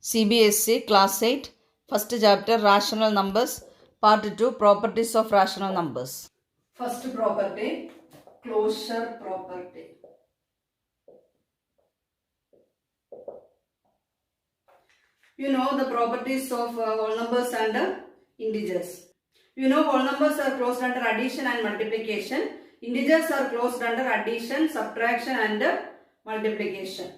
CBSE Class 8, First Chapter Rational Numbers, Part 2 Properties of Rational Numbers. First property, closure property. You know the properties of whole numbers and integers. You know whole numbers are closed under addition and multiplication. Integers are closed under addition, subtraction and multiplication.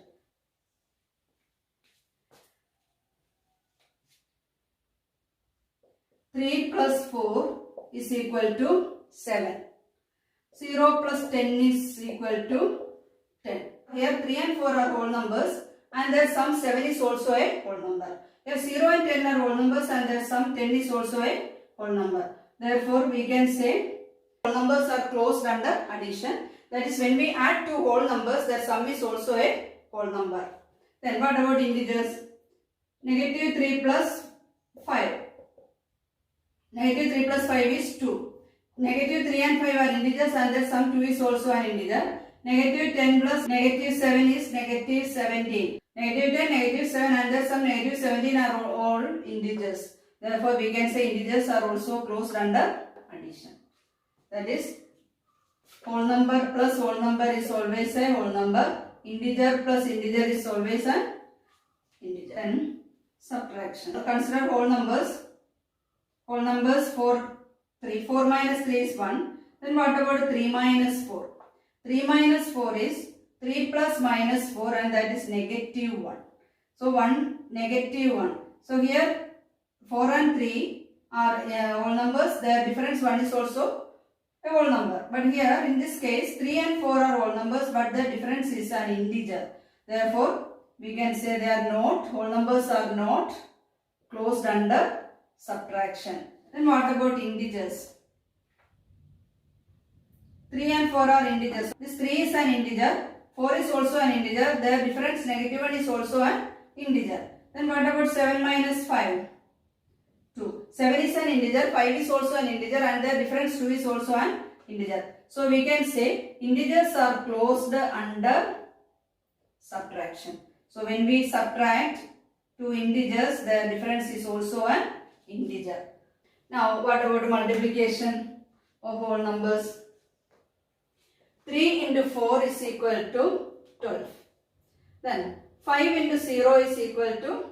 Three plus 4 is equal to 7. 0 plus 10 is equal to 10. Here 3 and 4 are whole numbers and their sum 7 is also a whole number. Here 0 and 10 are whole numbers and their sum 10 is also a whole number. Therefore, we can say whole numbers are closed under addition. That is, when we add two whole numbers, their sum is also a whole number. Then what about integers? Negative 3 plus 5. Negative 3 plus 5 is 2. Negative 3 and 5 are integers and their sum 2 is also an integer. Negative 10 plus negative 7 is negative 17. Negative 10, negative 7 and their sum negative 17 are all integers. Therefore, we can say integers are also closed under addition. That is, whole number plus whole number is always a whole number. Integer plus integer is always an integer. Then subtraction. So consider whole numbers. Whole numbers 4, 3. 4 minus 3 is 1. Then what about 3 minus 4? 3 minus 4 is 3 plus minus 4 and that is negative 1. So 1, negative 1. So here 4 and 3 are whole numbers. Their difference 1 is also a whole number. But here in this case 3 and 4 are whole numbers but the difference is an integer. Therefore, we can say they are not, whole numbers are not closed under subtraction. Then what about integers? 3 and 4 are integers. This 3 is an integer, 4 is also an integer, their difference negative 1 is also an integer. Then what about 7 minus 5? 2. 7 is an integer, 5 is also an integer and their difference 2 is also an integer. So we can say integers are closed under subtraction. So when we subtract two integers, their difference is also an integer. Now what about multiplication of whole numbers? 3 into 4 is equal to 12. Then 5 into 0 is equal to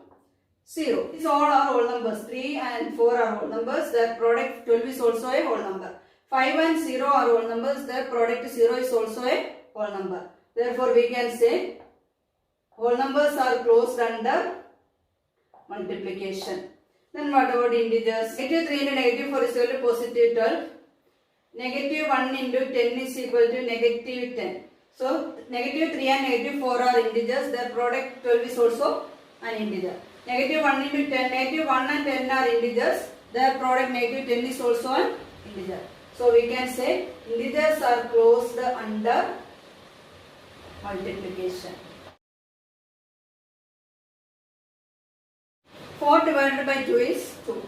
0. These all are whole numbers. 3 and 4 are whole numbers. Their product 12 is also a whole number. 5 and 0 are whole numbers. Their product 0 is also a whole number. Therefore, we can say whole numbers are closed under multiplication. Then what about integers? Negative 3 into negative 4 is equal to positive 12. Negative 1 into 10 is equal to negative 10. So, negative 3 and negative 4 are integers. Their product 12 is also an integer. Negative 1 into 10. Negative 1 and 10 are integers. Their product negative 10 is also an integer. So, we can say integers are closed under multiplication. 4 divided by 2 is 2.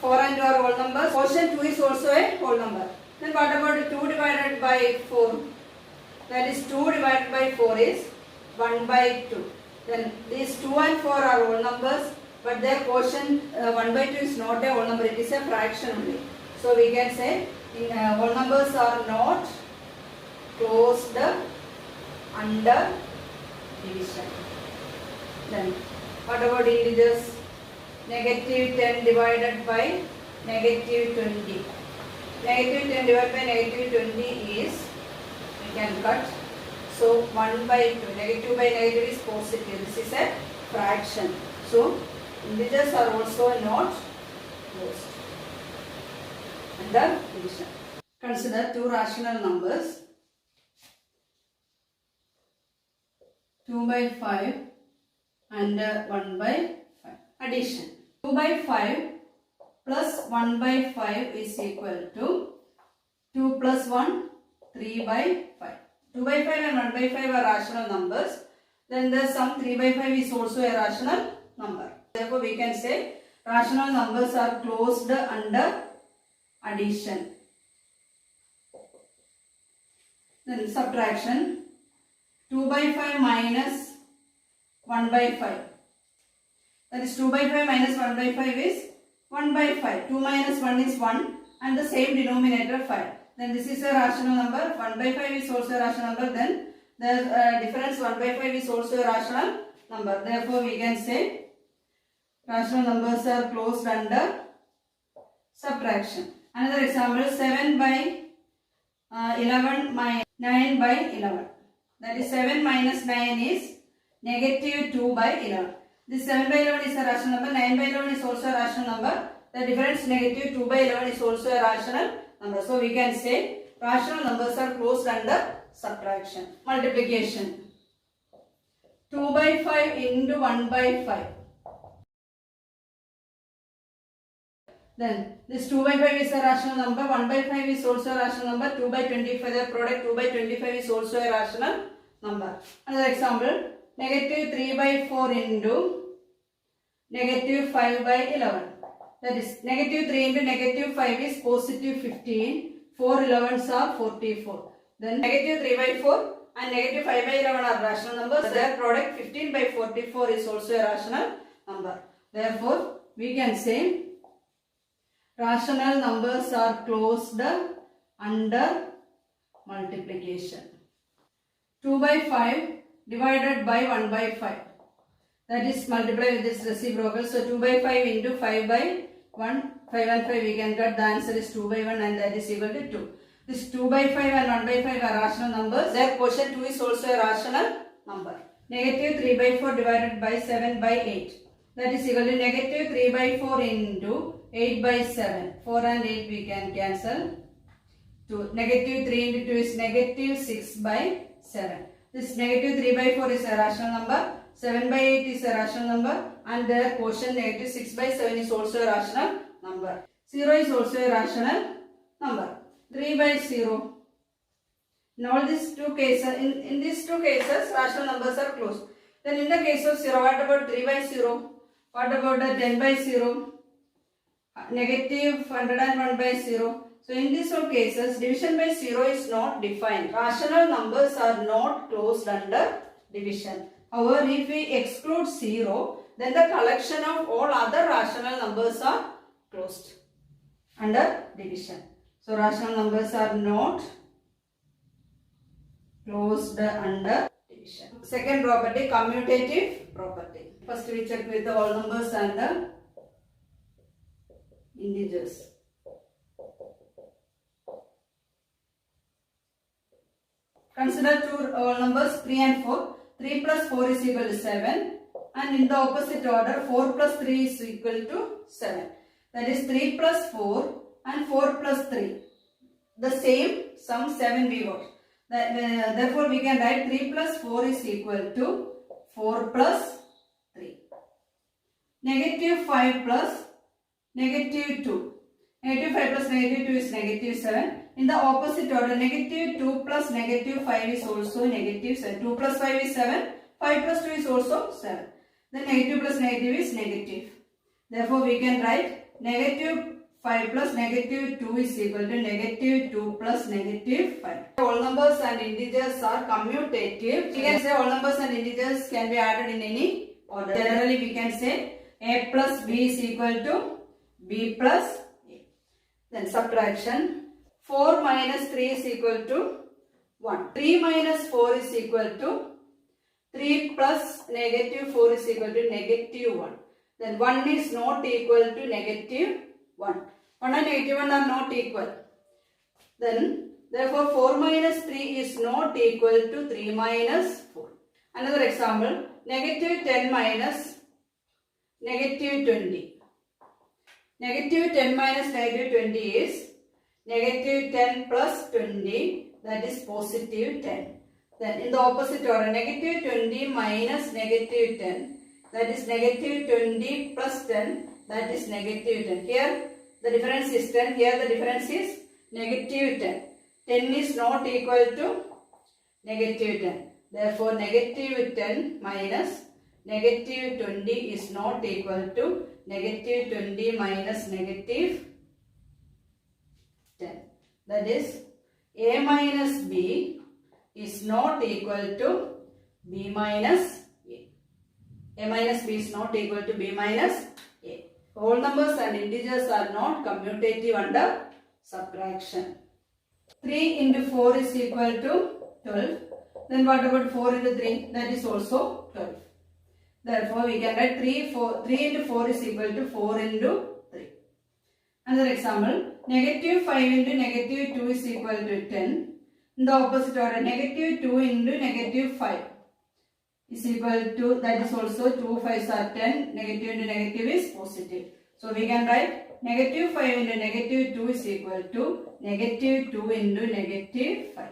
4 and 2 are whole numbers. Quotient 2 is also a whole number. Then what about 2 divided by 4? That is 2 divided by 4 is 1 by 2. Then these 2 and 4 are whole numbers but their quotient 1 by 2 is not a whole number. It is a fraction only. So we can say whole numbers are not closed under division. Then what about integers? Negative 10 divided by negative 20. Negative 10 divided by negative 20 is, we can cut. So 1 by 2. Negative by negative is positive. This is a fraction. So integers are also not closed under division. Consider two rational numbers. 2 by 5 and 1 by 5. Addition. 2 by 5 plus 1 by 5 is equal to 2 plus 1, 3 by 5. 2 by 5 and 1 by 5 are rational numbers. Then the sum 3 by 5 is also a rational number. Therefore, we can say rational numbers are closed under addition. Then subtraction. 2 by 5 minus 1 by 5. That is 2 by 5 minus 1 by 5 is 1 by 5. 2 minus 1 is 1 and the same denominator 5. Then this is a rational number. 1 by 5 is also a rational number. Then the difference 1 by 5 is also a rational number. Therefore, we can say rational numbers are closed under subtraction. Another example, 7 by 11 minus 9 by 11. That is 7 minus 9 is negative 2 by 11. This 7 by 11 is a rational number. 9 by 11 is also a rational number. The difference negative 2 by 11 is also a rational number. So we can say rational numbers are closed under subtraction. Multiplication. 2 by 5 into 1 by 5. Then this 2 by 5 is a rational number. 1 by 5 is also a rational number. 2 by 25, the product 2 by 25 is also a rational number. Another example, negative 3 by 4 into negative 5 by 11. That is negative 3 into negative 5 is positive 15. 4 11s are 44. Then negative 3 by 4 and negative 5 by 11 are rational numbers. Their product 15 by 44 is also a rational number. Therefore, we can say rational numbers are closed under multiplication. 2 by 5 divided by 1 by 5. That is multiplied with this reciprocal. So 2 by 5 into 5 by 1. 5 and 5 we can get. The answer is 2 by 1 and that is equal to 2. This 2 by 5 and 1 by 5 are rational numbers. Their quotient 2 is also a rational number. Negative 3 by 4 divided by 7 by 8. That is equal to negative 3 by 4 into 8 by 7. 4 and 8 we can cancel. 2. Negative 3 into 2 is negative 6 by 7. This negative 3 by 4 is a rational number. 7 by 8 is a rational number. And their quotient negative 6 by 7 is also a rational number. 0 is also a rational number. 3 by 0. In all these two cases, in these two cases, rational numbers are closed. Then in the case of 0, what about 3 by 0? What about the 10 by 0? Negative 101 by 0. So in these two cases, division by 0 is not defined. Rational numbers are not closed under division. However, if we exclude 0, then the collection of all other rational numbers are closed under division. So rational numbers are not closed under division. Second property, commutative property. First we check with the whole numbers and the integers. Consider two whole numbers 3 and 4. 3 plus 4 is equal to 7 and in the opposite order 4 plus 3 is equal to 7. That is 3 plus 4 and 4 plus 3. The same sum 7 we got. Therefore we can write 3 plus 4 is equal to 4 plus 3. Negative 5 plus negative 2. Negative 5 plus negative 2 is negative 7. In the opposite order, negative 2 plus negative 5 is also negative 7. 2 plus 5 is 7. 5 plus 2 is also 7. Then negative plus negative is negative. Therefore, we can write negative 5 plus negative 2 is equal to negative 2 plus negative 5. All numbers and integers are commutative. We can say all numbers and integers can be added in any order. Generally, we can say a plus b is equal to b plus a. Then subtraction. 4 minus 3 is equal to 1. 3 minus 4 is equal to 3 plus negative 4 is equal to negative 1. Then 1 is not equal to negative 1. 1 and negative 1 are not equal. Then therefore 4 minus 3 is not equal to 3 minus 4. Another example, negative 10 minus negative 20. Negative 10 minus negative 20 is negative 10 plus 20, that is positive 10. Then in the opposite order, negative 20 minus negative 10, that is negative 20 plus 10, that is negative 10. Here the difference is 10, here the difference is negative 10. 10 is not equal to negative 10. Therefore, negative 10 minus negative 20 is not equal to negative 20 minus negative 10. That is a minus b is not equal to b minus a. A minus B is not equal to B minus A. Whole numbers and integers are not commutative under subtraction. 3 into 4 is equal to 12. Then what about 4 into 3? That is also 12. Therefore, we can write 3 into 4 is equal to 4 into 3. Another example, negative 5 into negative 2 is equal to 10. In the opposite order, negative 2 into negative 5 is equal to, that is also 2 5s are 10, negative into negative is positive. So, we can write negative 5 into negative 2 is equal to negative 2 into negative 5.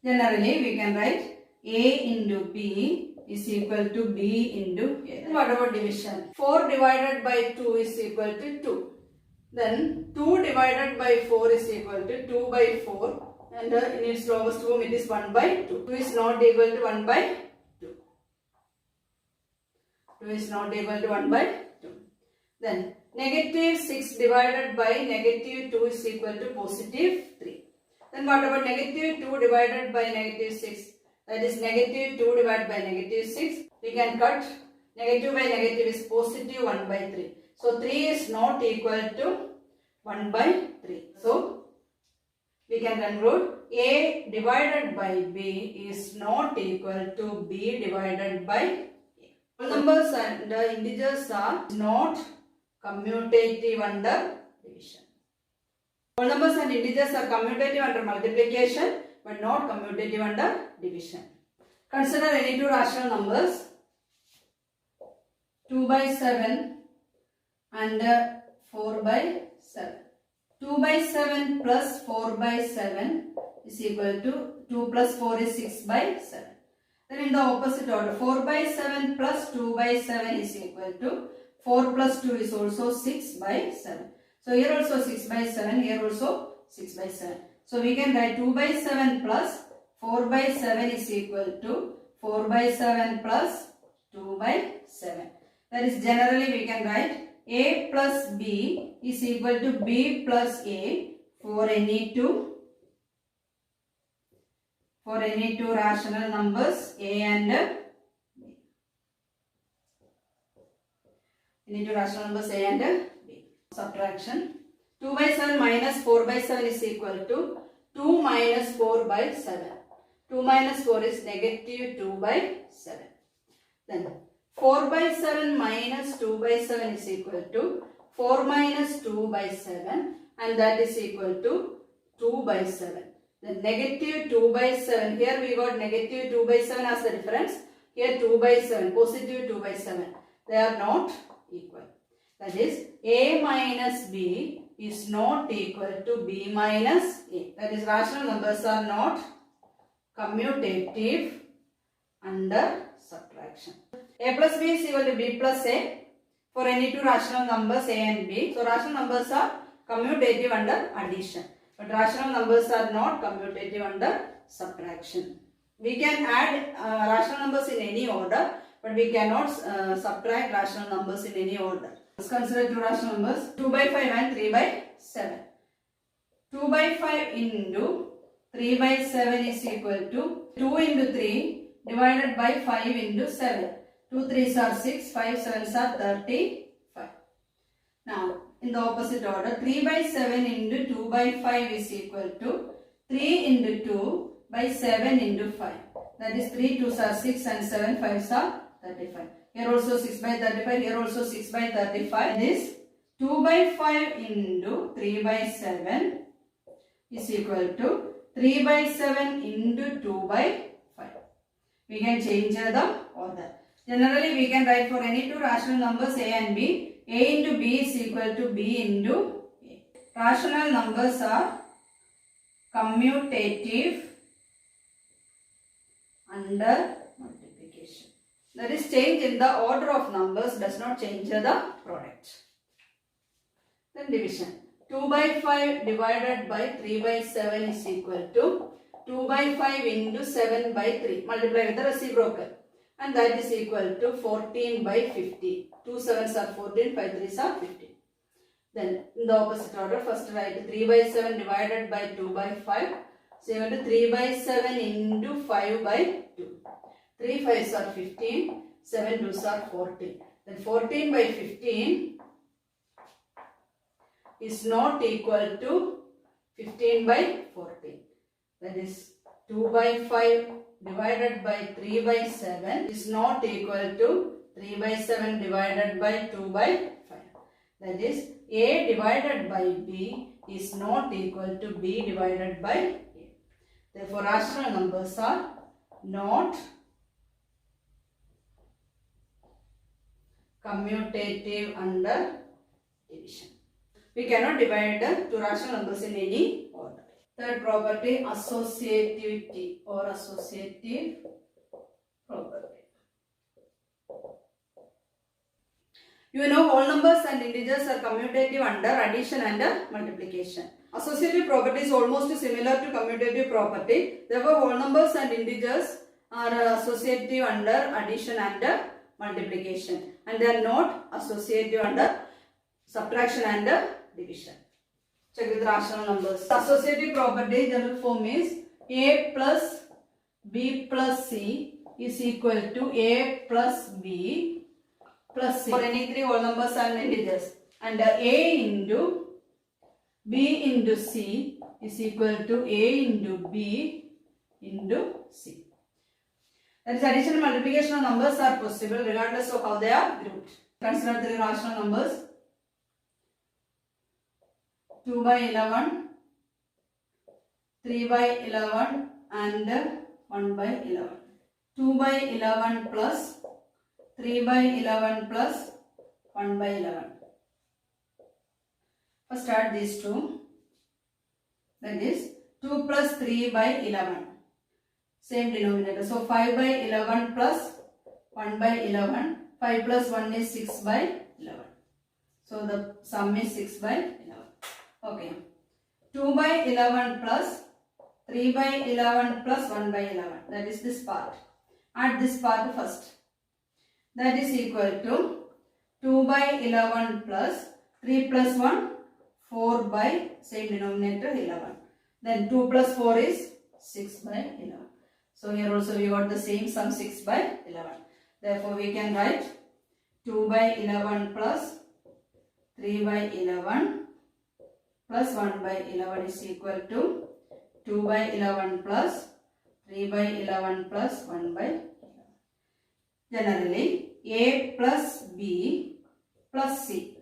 Generally, we can write A into B is equal to B into A. Then what about division? 4 divided by 2 is equal to 2. Then 2 divided by 4 is equal to 2 by 4. And in its lowest form it is 1 by 2. 2 is not equal to 1 by 2. 2 is not equal to 1 by 2. Then negative 6 divided by negative 2 is equal to positive 3. Then what about negative 2 divided by negative 6? That is negative 2 divided by negative 6. We can cut negative by negative is positive 1 by 3. So 3 is not equal to 1 by 3. So we can conclude A divided by B is not equal to B divided by A. All numbers and integers are not commutative under division. All numbers and integers are commutative under multiplication but not commutative under division. Consider any two rational numbers 2 by 7 and 4 by 7. 2 by 7 plus 4 by 7 is equal to 2 plus 4 is 6 by 7. Then in the opposite order 4 by 7 plus 2 by 7 is equal to 4 plus 2 is also 6 by 7. So here also 6 by 7, here also 6 by 7. So we can write 2 by 7 plus 4 by 7 is equal to 4 by 7 plus 2 by 7. That is generally we can write A plus B is equal to B plus A for any two rational numbers A and B. Any two rational numbers A and B. Subtraction. 2 by 7 minus 4 by 7 is equal to 2 minus 4 by 7. 2 minus 4 is negative 2 by 7. Then 4 by 7 minus 2 by 7 is equal to 4 minus 2 by 7 and that is equal to 2 by 7. Then negative 2 by 7. Here we got negative 2 by 7 as the difference. Here 2 by 7. Positive 2 by 7. They are not equal. That is A minus B is not equal to B minus A. That is rational numbers are not commutative under subtraction. A plus B is equal to B plus A for any two rational numbers A and B. So rational numbers are commutative under addition. But rational numbers are not commutative under subtraction. We can add rational numbers in any order, but we cannot subtract rational numbers in any order. Let's consider two rational numbers 2 by 5 and 3 by 7. 2 by 5 into 3 by 7 is equal to 2 into 3 divided by 5 into 7. 2 3s are 6, 5 7s are 35. Now, in the opposite order, 3 by 7 into 2 by 5 is equal to 3 into 2 by 7 into 5. That is 3 2s are 6 and 7 5s are 35. Here also 6 by 35, here also 6 by 35. This 2 by 5 into 3 by 7 is equal to 3 by 7 into 2 by 5. We can change the order. Generally, we can write for any two rational numbers A and B. A into B is equal to B into A. Rational numbers are commutative under multiplication. That is, change in the order of numbers does not change the product. Then division. 2 by 5 divided by 3 by 7 is equal to 2 by 5 into 7 by 3. Multiply with the reciprocal. And that is equal to 14 by 50. 2 7s are 14, 5 3s are 15. Then in the opposite order, first write 3 by 7 divided by 2 by 5. So you have to 3 by 7 into 5 by 2. 3 5s are 15. 7 2s are 14. Then 14 by 15 is not equal to 15 by 14. That is 2 by 5 divided by 3 by 7 is not equal to 3 by 7 divided by 2 by 5. That is A divided by B is not equal to B divided by A. Therefore, rational numbers are not commutative under division. We cannot divide the two rational numbers in any order. Third property, associativity or associative property. You know, whole numbers and integers are commutative under addition and multiplication. Associative property is almost similar to commutative property. Therefore, whole numbers and integers are associative under addition and multiplication, and they are not associative under subtraction and division. Check with rational numbers. Associative property general form is A plus B plus C is equal to A plus B plus C for any three whole numbers and integers, and A into B into C is equal to A into B into C. That is, addition and multiplication of numbers are possible regardless of how they are grouped. Consider three rational numbers: 2 by 11, 3 by 11 and 1 by 11. 2 by 11 plus 3 by 11 plus 1 by 11. First add these two. That is 2 plus 3 by 11. Same denominator. So 5 by 11 plus 1 by 11. 5 plus 1 is 6 by 11. So the sum is 6 by 11. Okay. 2 by 11 plus 3 by 11 plus 1 by 11. That is this part. Add this part first. That is equal to 2 by 11 plus 3 plus 1, 4 by same denominator 11. Then 2 plus 4 is 6 by 11. So here also we got the same sum 6 by 11. Therefore we can write 2 by 11 plus 3 by 11 plus 1 by 11 is equal to 2 by 11 plus 3 by 11 plus 1 by 11. Generally, A plus B plus C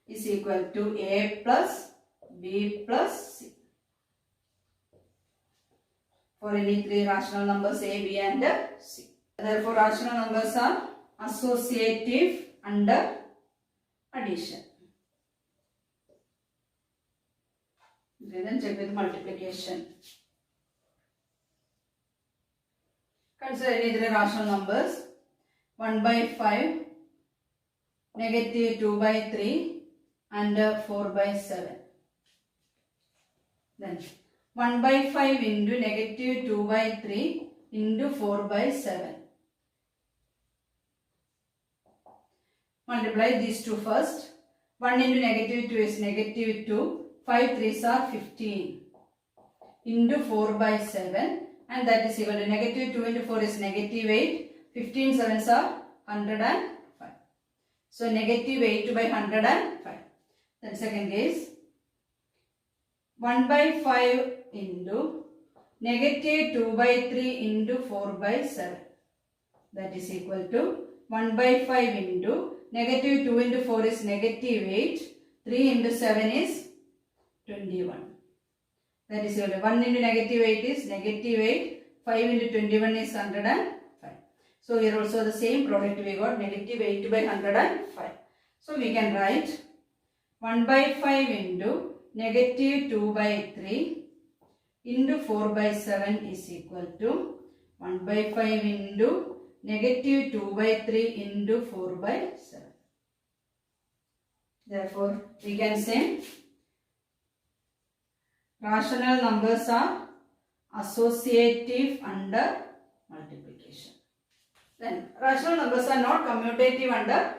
is equal to A plus B plus C. For any three rational numbers A, B and C. Therefore, rational numbers are associative under addition. Then check with multiplication. Consider any three rational numbers: 1 by 5, negative 2 by 3 and 4 by 7. Then 1 by 5 into negative 2 by 3 into 4 by 7. Multiply these two first. 1 into negative 2 is negative 2. 5 3s are 15 into 4 by 7, and that is equal to negative 2 into 4 is negative 8. 15 7s are 105. So negative 8 by 105. Then second case, 1 by 5 into negative 2 by 3 into 4 by 7. That is equal to 1 by 5 into negative 2 into 4 is negative 8. 3 into 7 is 21. That is equal to 1 into negative 8 is negative 8. 5 into 21 is 105. So here also the same product we got, negative 8 by 105. So we can write 1 by 5 into negative 2 by 3 into 4 by 7 is equal to 1 by 5 into negative 2 by 3 into 4 by 7. Therefore, we can say rational numbers are associative under multiplication. Then, rational numbers are not commutative under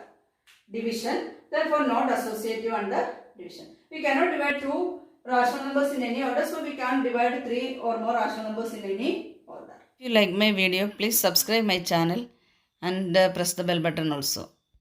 division, therefore not associative under division. We cannot divide two rational numbers in any order, so we can't divide three or more rational numbers in any order. If you like my video, please subscribe my channel and press the bell button also.